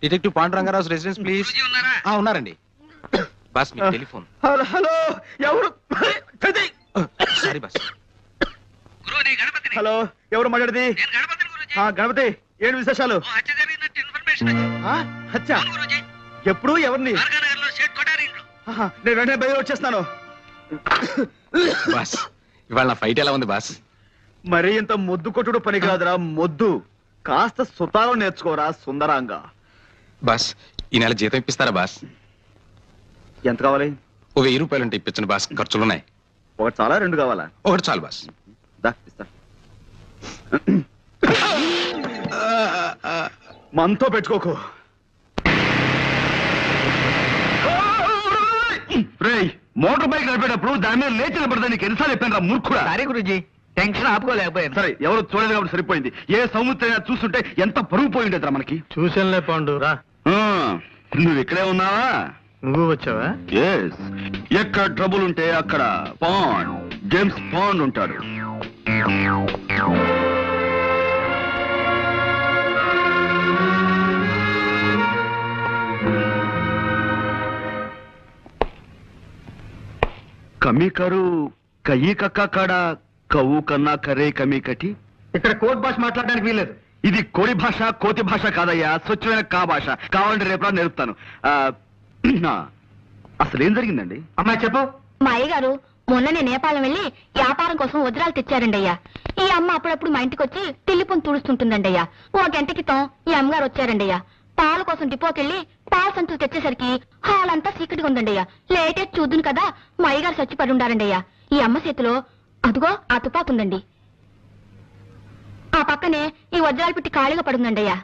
Detective Panduranga Rao residence please. ఉన్నారండి boss. మీ telephone. Hello ఎవరు? Sorry boss. Hello ఎవరు మాట్లాడేది? గణపతి, ఏంటి విశేషాలు? హత్య ఎప్పుడు? ఎవరిని? నేను వెంటనే బయలు వచ్చేస్తున్నాను. బాస్ ఇవాళ నా ఫైట్ ఎలా ఉంది బాస్? మరి ఇంత మొద్దు కొట్టుడు పనికిరాదురా మొద్దు. కాస్త సుతారం నేర్చుకోరా సుందరాంగా. బాస్ ఈ నెల జీతం ఇప్పిస్తారా బాస్? ఎంత కావాలి? ఓ 1000 రూపాయలు ఉంటే ఇప్పించండి బాస్, ఖర్చులున్నాయి. ఒకటి చాలా, రెండు కావాలా? ఒకటి చాలు బాస్. మనతో పెట్టుకోకు. మోటార్ బైక్ నడిపేటప్పుడు దాని మీద లేచి నిలబడదా నీకు ఎన్నిసార్లు చెప్పాను రా మూర్ఖుడా? సరే గురుజీ, టెన్షన్ ఆపుకోలేకపోయాను. సరే ఎవరు చూడలేదు కాబట్టి సరిపోయింది. ఏ సముద్రం చూస్తుంటే ఎంత పరుగు పోయి ఉండేదిరా మనకి. చూసానులే పాండు రా. నువ్వు ఇక్కడే ఉన్నావా? నువ్వు వచ్చావా? ఎక్కడ ట్రబుల్ ఉంటే అక్కడ పాండ్, జేమ్స్ పాండ్ ఉంటాడు. కమి కరు కయ్యి కక్క కాడ కవ్వు కన్నా కరే కమి కటి. ఇక్కడ కోర్టు భాష మాట్లాడడానికి వీల్లేదు. ఇది కోడి భాష కోతి భాష కాదయ్యా, స్వచ్ఛమైన కా భాష. కావాలంటే రేపు నేర్పుతాను. అసలు ఏం జరిగిందండి? అమ్మాయి చెప్పు. మా అయ్యగారు మొన్ననే నేపాళం వెళ్ళి వ్యాపారం కోసం వజ్రాలు తెచ్చారండి అయ్యా. ఈ అమ్మ అప్పుడప్పుడు మా ఇంటికి వచ్చి తిల్లిపొని తుడుస్తుంటుందండి అయ్యా. ఓ గంట క్రితం ఈ అమ్మగారు వచ్చారండి అయ్యా. పాల కోసం డిపోకెళ్ళి పాల సంచులు తెచ్చేసరికి హాల్ అంతా చీకటిగా ఉందండి అయ్యా. లేటెస్ట్ చూద్దును కదా మా అయ్యగారు చచ్చిపడి ఉండారండి అయ్యా. ఈ అమ్మ చేతిలో అదుగో ఆ తుపాకు ఉందండి. ఆ పక్కనే ఈ వజ్రాలు పెట్టి ఖాళీగా పడుందండి అయ్యా.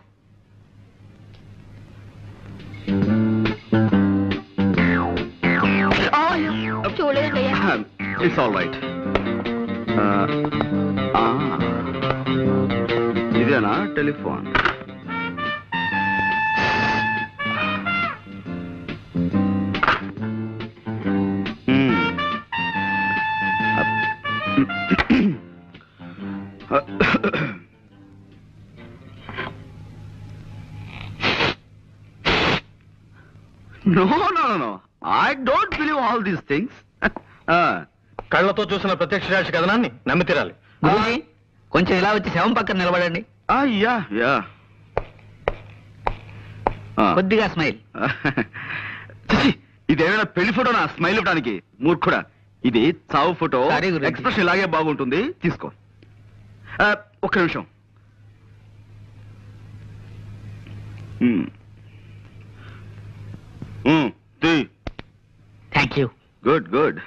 చూడలేదండి అయ్యా. It's all right. ఇదేనా telephone? No, no, no, no. I don't believe all these things. కళ్ళతో చూసిన ప్రత్యక్ష సాక్షి కథనాన్ని నమ్మి తీరాలి. గురూజీ, కొంచెం ఇలా వచ్చి శవం పక్కన నిలబడండి. యా. కొద్దిగా స్మైల్. ఇదేమైనా పెళ్లి ఫోటోనా స్మైల్ ఇవ్వడానికి? మూర్ఖుడా, ఇది చావు ఫోటో. Sorry, గురూజీ. ఎక్స్ప్రెషన్ ఇలాగే బాగుంటుంది, తీసుకో. ఒక్క నిమిషం. Thank you. Good good.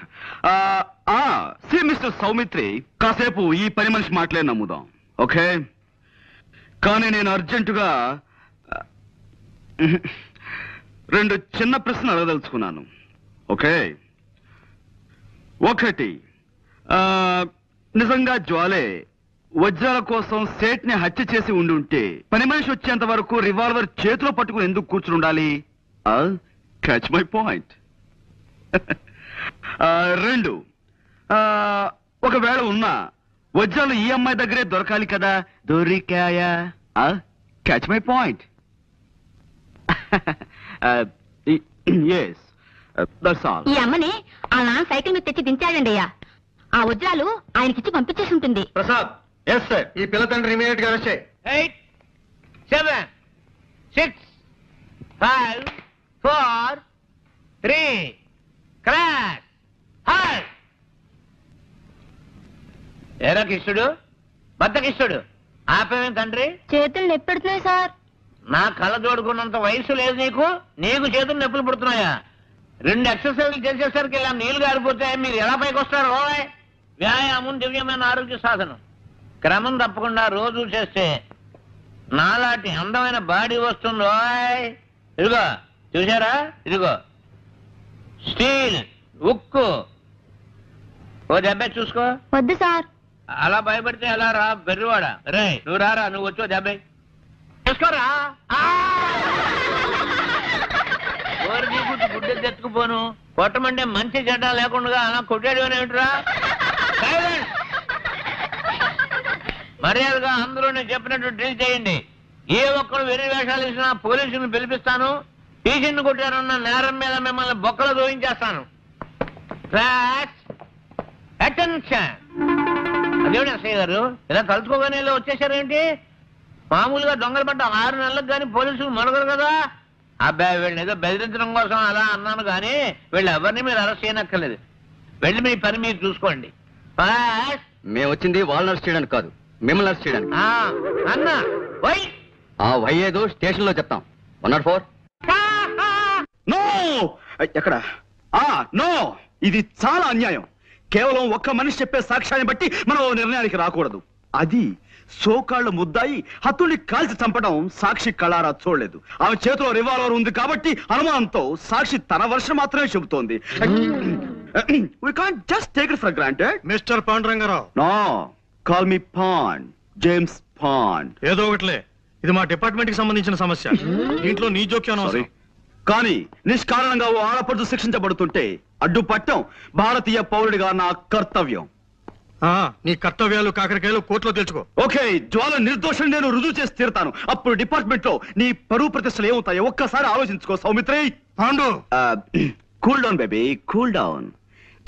See mister Soumitri, కాసేపు ఈ పని మనిషి మాటలే నమ్ముదాం, ఓకే? కానీ నేను అర్జెంటుగా 2 చిన్న ప్రశ్నలు అడగదలుచుకున్నాను, ఓకే? ఒకటి, నిజంగా జ్వాలే వజ్రాల కోసం సేట్ని హత్య చేసి ఉండుంటే పని మనిషి వచ్చేంత వరకు రివాల్వర్ చేతిలో పట్టుకుని ఎందుకు కూర్చుని ఉండాలి? Catch my point. 2, ఒకవేళ ఉన్నా వజ్రాలు ఈ అమ్మాయి దగ్గరే దొరకాలి కదా, దొరికాయా? Catch my point. Yes, that's all. ఈ అమ్మని ఆ నాన్న సైకిల్ మీద తెచ్చి దించాడండి అయ్యా. ఆ వజ్రాలు ఆయనకిచ్చి పంపించేసి ఉంటుంది. ప్రసాద్. Yes sir. ఈ పిల్ల తండ్రి ఇమీడియట్ గా అరెస్ట్ చేయి. 8, 7, 6, 5, 4, 3, క్రాష్. హాయ్ ఏరా కిష్టుడు, బద్ద కిష్టుడు, ఆపేమే తండ్రి? చేతులు నొప్పెడుతున్నాయి సార్. నా కళ్ళ జోడుకున్నంత వయసు లేదు నీకు, నీకు చేతులు నొప్పులు పుడుతున్నాయా? 2 ఎక్సర్సైజ్లు చేసేసరికి ఇలా నీళ్లు గారిపోతాయి, మీరు ఎలా పైకి వస్తారు? ఓయ్, వ్యాయామం దివ్యమైన ఆరోగ్య సాధనం. క్రమం తప్పకుండా రోజు చేస్తే నాలాంటి అందమైన బాడీ వస్తుంది. ఓయ్, ఇదిగో చూసారా, ఇదిగో స్టీల్, ఉక్కు. ఓ దెబ్బ చూసుకో. వద్దు సార్. అలా భయపడితే ఎలా రా బెర్రివాడ? రే నువ్వు రారా, నువ్వు వచ్చో దెబ్బ చూసుకోరా. గుడ్డ తెచ్చుకుపోను, కొట్టమంటే మంచి చెడ్డ లేకుండా అలా కొట్టాడు ఏమిట్రా? మర్యాదగా అందరూ నేను చెప్పినట్టు డ్రిల్ చేయండి. ఏ ఒక్కరు వెర్రి వేషాలు ఇచ్చినా పోలీసులను పిలిపిస్తాను. టీచర్ని కొట్టారన్న నేరం మీద మిమ్మల్ని బొక్కలు దోయించేస్తాను. అటెన్షన్. అదేమిటి అసయ్య గారు, ఇలా కలుసుకోగానే ఇలా వచ్చేసారేంటి? మామూలుగా దొంగలు పడ్డ 6 నెలలకు కానీ పోలీసులు మరొకరు కదా. అబ్బాయి వీళ్ళని ఏదో బెదిరించడం కోసం అలా అన్నాను కానీ వీళ్ళు ఎవరిని మీరు అరెస్ట్ చేయనక్కర్లేదు. వెళ్ళి మీ పని మీరు చూసుకోండి. మేము వచ్చింది వాళ్ళని అరెస్ట్ చేయడానికి కాదు, మిమ్మల్ని అరెస్ట్ చేయడానికి. అన్న వై ఆ వై ఏదో స్టేషన్ లో చెప్తాం. 104. నో, ఎక్కడ? నో, ఇది చాలా అన్యాయం. కేవలం ఒక్క మనిషి చెప్పే సాక్ష్యాన్ని బట్టి మనం నిర్ణయానికి రాకూడదు. అది సోకాళ్ళు ముద్దాయి హత్తుల్ని కాల్చి చంపడం సాక్షి కళారా చూడలేదు. ఆమె చేతిలో రివాల్వర్ ఉంది కాబట్టి అనుమానంతో సాక్షి తన వర్షం మాత్రమే చెబుతోంది. We can't just take it for granted. Mister Panduranga Rao. No, call me Pond, James Pond. ఏదో ఒకటిలే, ఇది మా డిపార్ట్మెంట్ కి సంబంధించిన సమస్య. దీంట్లో నీ జోక్యం అవసరం. కానీ నిష్కారణంగా ఓ ఆడపడుచు శిక్షించబడుతుంటే అడ్డుపట్టం భారతీయ పౌరుడిగా నా కర్తవ్యం. నీ కర్తవ్యాలు కాకరకాయలు కోర్టులో తెలుసుకో. ఓకే, జ్వాల నిర్దోషం నేను రుజువు చేసి తీరుతాను. అప్పుడు డిపార్ట్మెంట్ లో నీ పరువు ప్రతిష్టలు ఏమవుతాయో ఒక్కసారి ఆలోచించుకో Saumitri. Pandu, cool down baby, cool down.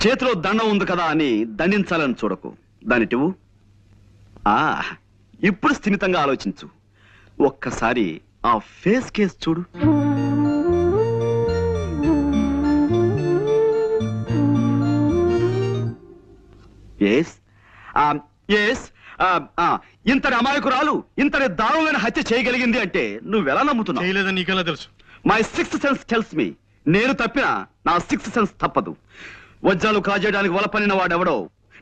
చేతిలో దండం ఉంది కదా అని దండించాలని చూడకు. దానిటివు. ఇప్పుడు స్థిమితంగా ఆలోచించు. ఒక్కసారి ఆ ఫేస్ కేస్ చూడు. ఎస్ ఎస్ ఇంతటి అమాయకురాలు ఇంతటి దారుణమైన హత్య చేయగలిగింది అంటే నువ్వెలా నమ్ముతున్నావు? చేయలేదని నీకెలా తెలుసు? My sixth sense tells me. నేను తప్పినా నా సిక్స్త్ సెన్స్ తప్పదు. వజ్రాలు కాజేయడానికి వలపనిన వాడెవడో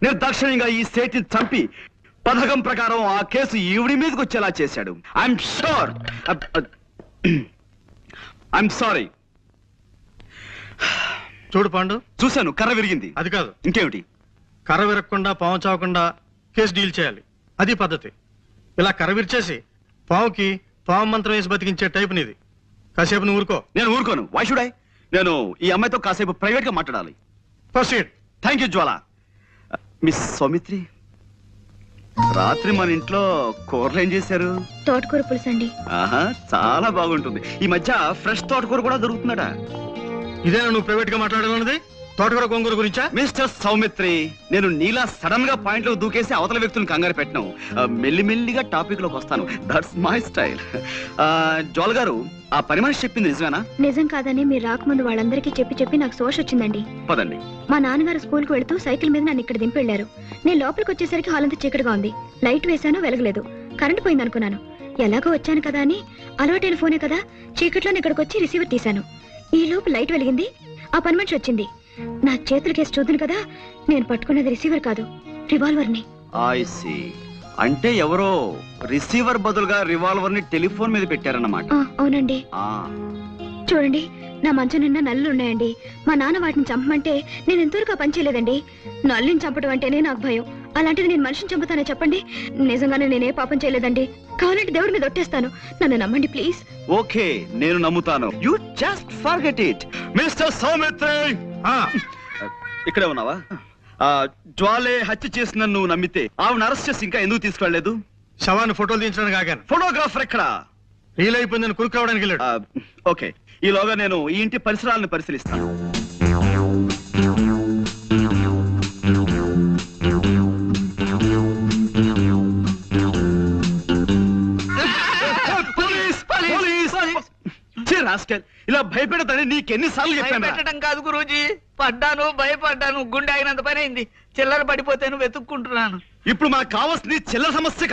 నిర్దాక్షిణ్యంగా ఈ సేటిని చంపి పథకం ప్రకారం ఆ కేసు ఈవిడి మీదకి వచ్చేలా చేశాడు. I'm sure. I'm sorry. చూడు పాండు, చూశాను, కర్ర విరిగింది. అది కాదు, ఇంకేమిటి? కర్ర విరగకుండా పాము చావకుండా కేసు డీల్ చేయాలి. అది పద్ధతి. ఇలా కర్ర విరిచేసి పావుకి పాము మంత్రం వేసి బతికించే టైప్ నీది. కాసేపు నువ్వు ఊరుకో. నేను ఊరుకోను. Why should I? నేను ఈ అమ్మాయితో కాసేపు ప్రైవేట్ గా మాట్లాడాలి. Proceed. Thank you Jwala. Miss Soumitri, రాత్రి మన ఇంట్లో కూరలు ఏం చేశారు? తోటకూర పులుసు అండి. ఆహా, చాలా బాగుంటుంది. ఈ మధ్య ఫ్రెష్ తోటకూర కూడా దొరుకుతుందట. ఇదేనా నువ్వు ప్రైవేట్ గా మాట్లాడాలన్నది? తోటకూర గోంగూర గురించా? మిస్టర్ సౌమిత్రి, నేను నీలా సడన్ గా పాయింట్ లో దూకేసి అవతల వ్యక్తులను కంగారు పెట్టను. మెల్లిమెల్లిగా టాపిక్ లోకి వస్తాను. That's my style. జోల్ గారు, ఆ పని మనిషి చెప్పింది నిజమేనా? నిజం కాదని మీరు రాకముందు వాళ్ళందరికీ చెప్పి నాకు సోష్ వచ్చిందండి. పదండి. మా నాన్నగారు స్కూల్కి వెళుతూ సైకిల్ మీద నన్ను ఇక్కడ దింపెళ్లారు. నేను లోపలికి వచ్చేసరికి హాల్ అంతా చీకటిగా ఉంది. లైట్ వేశాను, వెలగలేదు. కరెంట్ పోయింది అనుకున్నాను. ఎలాగో వచ్చాను కదా అని అలవాటైన ఫోనే కదా, చీకట్లోనే ఇక్కడికి వచ్చి రిసీవర్ తీశాను. ఈ లోపు లైట్ వెలిగింది. ఆ పని మనిషి వచ్చింది. నా చేతుల కేసు చూద్దును కదా, నేను పట్టుకున్నది రిసీవర్ కాదు, రివాల్వర్ ని. I see. అంటే ఎవరో రిసీవర్ బదులుగా రివాల్వర్ ని టెలిఫోన్ మీద పెట్టారన్నమాట. అవునండి. ఆ, చూడండి, నా మంచం నిండా నల్లులు ఉన్నాయండి. మా నాన్న వాటిని చంపమంటే నేను ఎంతవరకు ఆ పని చేయలేదండి. నల్లుని చంపడం అంటేనే నాకు భయం. అలాంటిది నేను మనిషిని చంపుతానే చెప్పండి? నిజంగానే నేనే పాపం చేయలేదండి. కావాలంటే దేవుడి మీద ఒట్టేస్తాను. నన్ను నమ్మండి ప్లీజ్. ఓకే, నేను నమ్ముతాను. You just forget it. Mister Saumitri, ఇక్కడే ఉన్నావా? జ్వాలే హత్య చేసిన నువ్వు నమ్మితే ఆవిడ అరెస్ట్ చేసి ఇంకా ఎందుకు తీసుకెళ్లలేదు? శవాన్ని ఫోటోలు తీయించడానికి ఆగాను. ఫోటోగ్రాఫర్ ఎక్కడ? రీల్ అయిపోయిందని కురుకు రావడానికి వెళ్ళాడు. ఓకే, ఈలోగా నేను ఈ ఇంటి పరిసరాలను పరిశీలిస్తాను. ఇలా భయపెడతానే నీకెన్నిసార్లు చెప్పాను? పెట్టడం కాదు గురూజీ, పడ్డాను, భయపడ్డాను, గుండె అయినంత పని అయింది. చిల్లర పడిపోతే వెతుక్కుంటున్నాను. ఇప్పుడు మనకు కావాల్సింది చిల్లర సమస్య